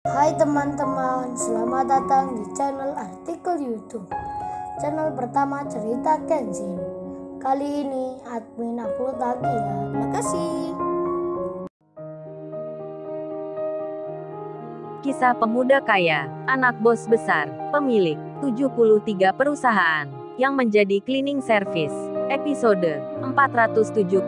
Hai teman-teman, selamat datang di channel artikel YouTube. Channel pertama cerita Kenshin. Kali ini admin upload lagi ya. Terima kasih. Kisah pemuda kaya, anak bos besar, pemilik 73 perusahaan, yang menjadi cleaning service. Episode 476.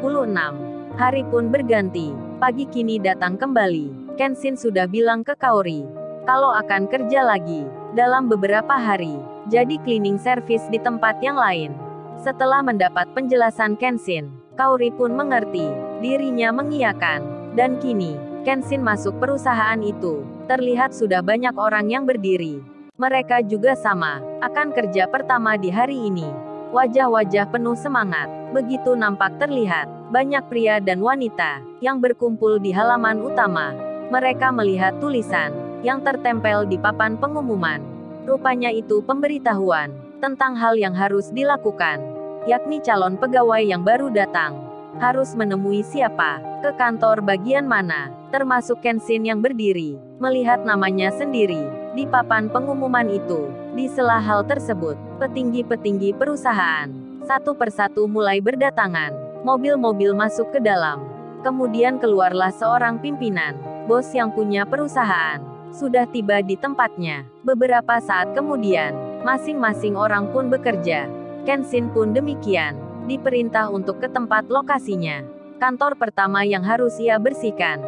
Hari pun berganti, pagi kini datang kembali. Kenshin sudah bilang ke Kaori, kalau akan kerja lagi, dalam beberapa hari, jadi cleaning service di tempat yang lain. Setelah mendapat penjelasan Kenshin, Kaori pun mengerti, dirinya mengiyakan, dan kini, Kenshin masuk perusahaan itu. Terlihat sudah banyak orang yang berdiri. Mereka juga sama, akan kerja pertama di hari ini. Wajah-wajah penuh semangat, begitu nampak terlihat. Banyak pria dan wanita, yang berkumpul di halaman utama. Mereka melihat tulisan, yang tertempel di papan pengumuman. Rupanya itu pemberitahuan, tentang hal yang harus dilakukan. Yakni calon pegawai yang baru datang. Harus menemui siapa, ke kantor bagian mana, termasuk Kenshin yang berdiri, melihat namanya sendiri, di papan pengumuman itu. Di sela hal tersebut, petinggi-petinggi perusahaan, satu persatu mulai berdatangan, mobil-mobil masuk ke dalam. Kemudian keluarlah seorang pimpinan, bos yang punya perusahaan, sudah tiba di tempatnya. Beberapa saat kemudian, masing-masing orang pun bekerja. Kenshin pun demikian, diperintah untuk ke tempat lokasinya. Kantor pertama yang harus ia bersihkan.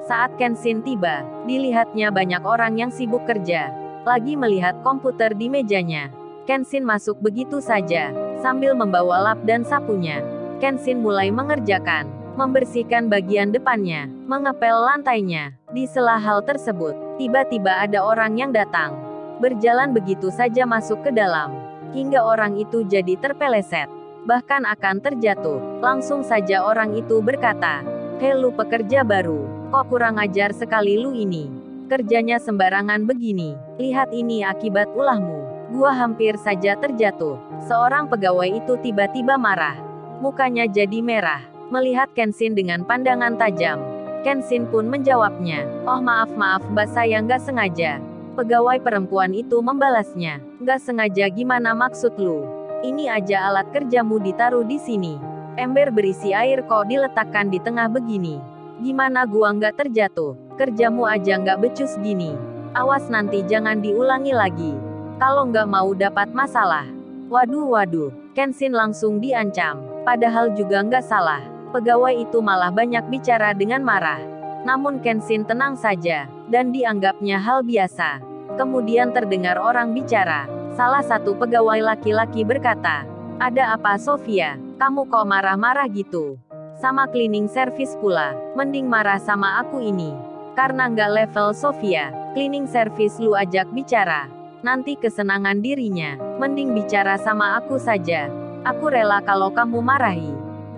Saat Kenshin tiba, dilihatnya banyak orang yang sibuk kerja, lagi melihat komputer di mejanya. Kenshin masuk begitu saja, sambil membawa lap dan sapunya. Kenshin mulai mengerjakan, membersihkan bagian depannya, mengepel lantainya. Di sela hal tersebut, tiba-tiba ada orang yang datang. Berjalan begitu saja masuk ke dalam, hingga orang itu jadi terpeleset, bahkan akan terjatuh. Langsung saja orang itu berkata, "Hei lu pekerja baru, kok kurang ajar sekali lu ini. Kerjanya sembarangan begini, lihat ini akibat ulahmu." Gua hampir saja terjatuh. Seorang pegawai itu tiba-tiba marah. Mukanya jadi merah, melihat Kenshin dengan pandangan tajam. Kenshin pun menjawabnya, "Oh maaf mbak, saya nggak sengaja." Pegawai perempuan itu membalasnya, "Nggak sengaja gimana maksud lu? Ini aja alat kerjamu ditaruh di sini. Ember berisi air kok diletakkan di tengah begini. Gimana gua nggak terjatuh? Kerjamu aja nggak becus gini. Awas nanti jangan diulangi lagi. Kalau nggak mau dapat masalah." Waduh, Kenshin langsung diancam. Padahal juga nggak salah. Pegawai itu malah banyak bicara dengan marah. Namun Kenshin tenang saja, dan dianggapnya hal biasa. Kemudian terdengar orang bicara. Salah satu pegawai laki-laki berkata, "Ada apa Sofia? Kamu kok marah-marah gitu? Sama cleaning service pula, mending marah sama aku ini. Karena nggak level Sofia, cleaning service lu ajak bicara. Nanti kesenangan dirinya, mending bicara sama aku saja. Aku rela kalau kamu marahi."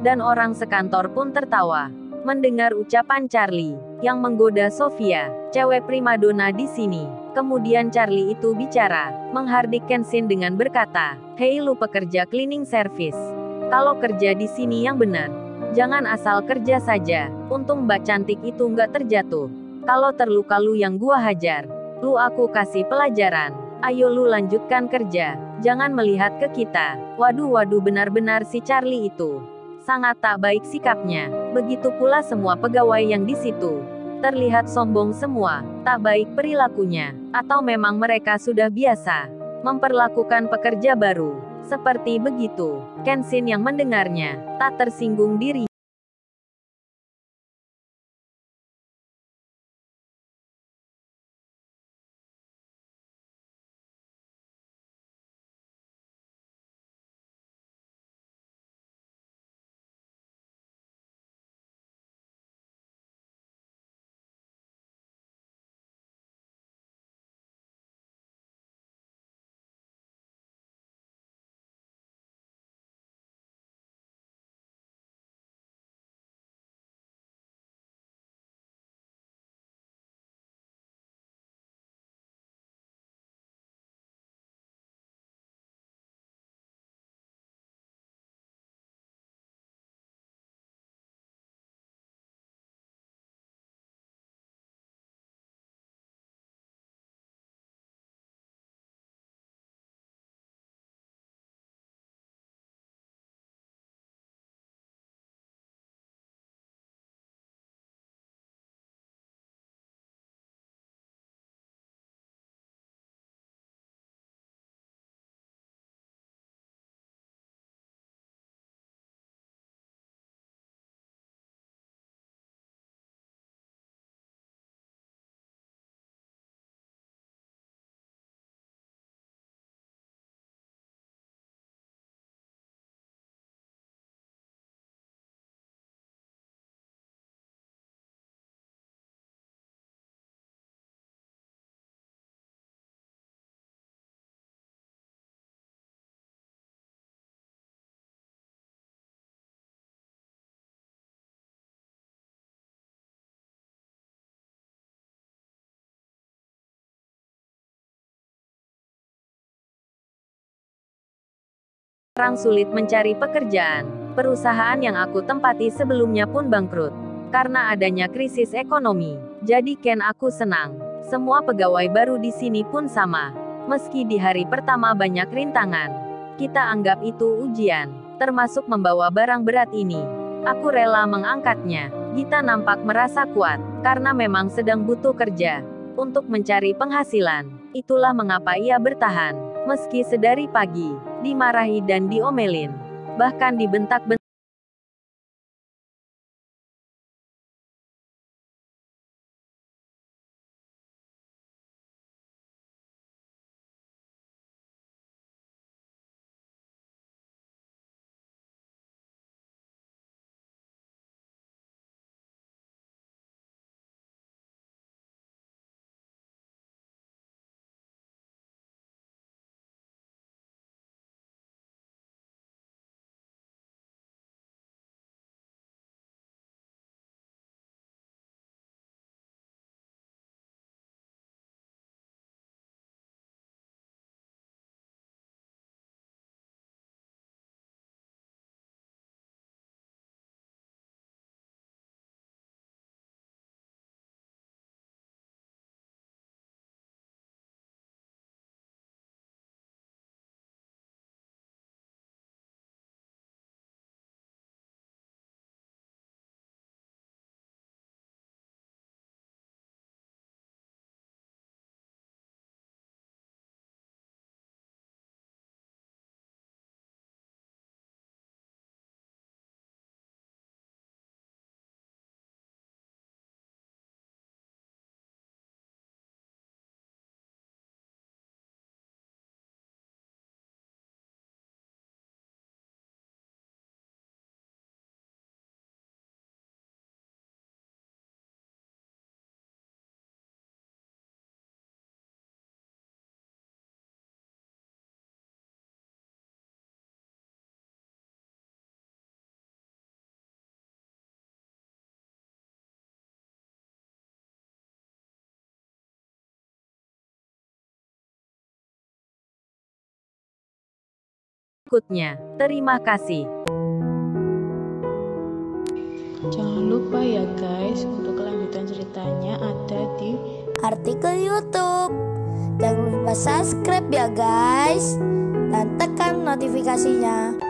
Dan orang sekantor pun tertawa. Mendengar ucapan Charlie, yang menggoda Sofia, cewek primadona di sini. Kemudian Charlie itu bicara, menghardik Kenshin dengan berkata, "Hei lu pekerja cleaning service. Kalau kerja di sini yang benar. Jangan asal kerja saja. Untung mbak cantik itu nggak terjatuh. Kalau terluka lu yang gua hajar. Lu aku kasih pelajaran. Ayo lu lanjutkan kerja. Jangan melihat ke kita." Waduh, benar-benar si Charlie itu sangat tak baik sikapnya. Begitu pula semua pegawai yang di situ. Terlihat sombong semua, tak baik perilakunya. Atau memang mereka sudah biasa memperlakukan pekerja baru seperti begitu. Kenshin yang mendengarnya, tak tersinggung diri. Orang sulit mencari pekerjaan. Perusahaan yang aku tempati sebelumnya pun bangkrut karena adanya krisis ekonomi. Jadi aku senang. Semua pegawai baru di sini pun sama. Meski di hari pertama banyak rintangan, kita anggap itu ujian, termasuk membawa barang berat ini. Aku rela mengangkatnya. Gita nampak merasa kuat, karena memang sedang butuh kerja untuk mencari penghasilan. Itulah mengapa ia bertahan, meski sedari pagi dimarahi dan diomelin, bahkan dibentak-bentak. Berikutnya, terima kasih. Jangan lupa ya guys, untuk kelanjutan ceritanya ada di artikel YouTube. Jangan lupa subscribe ya guys, dan tekan notifikasinya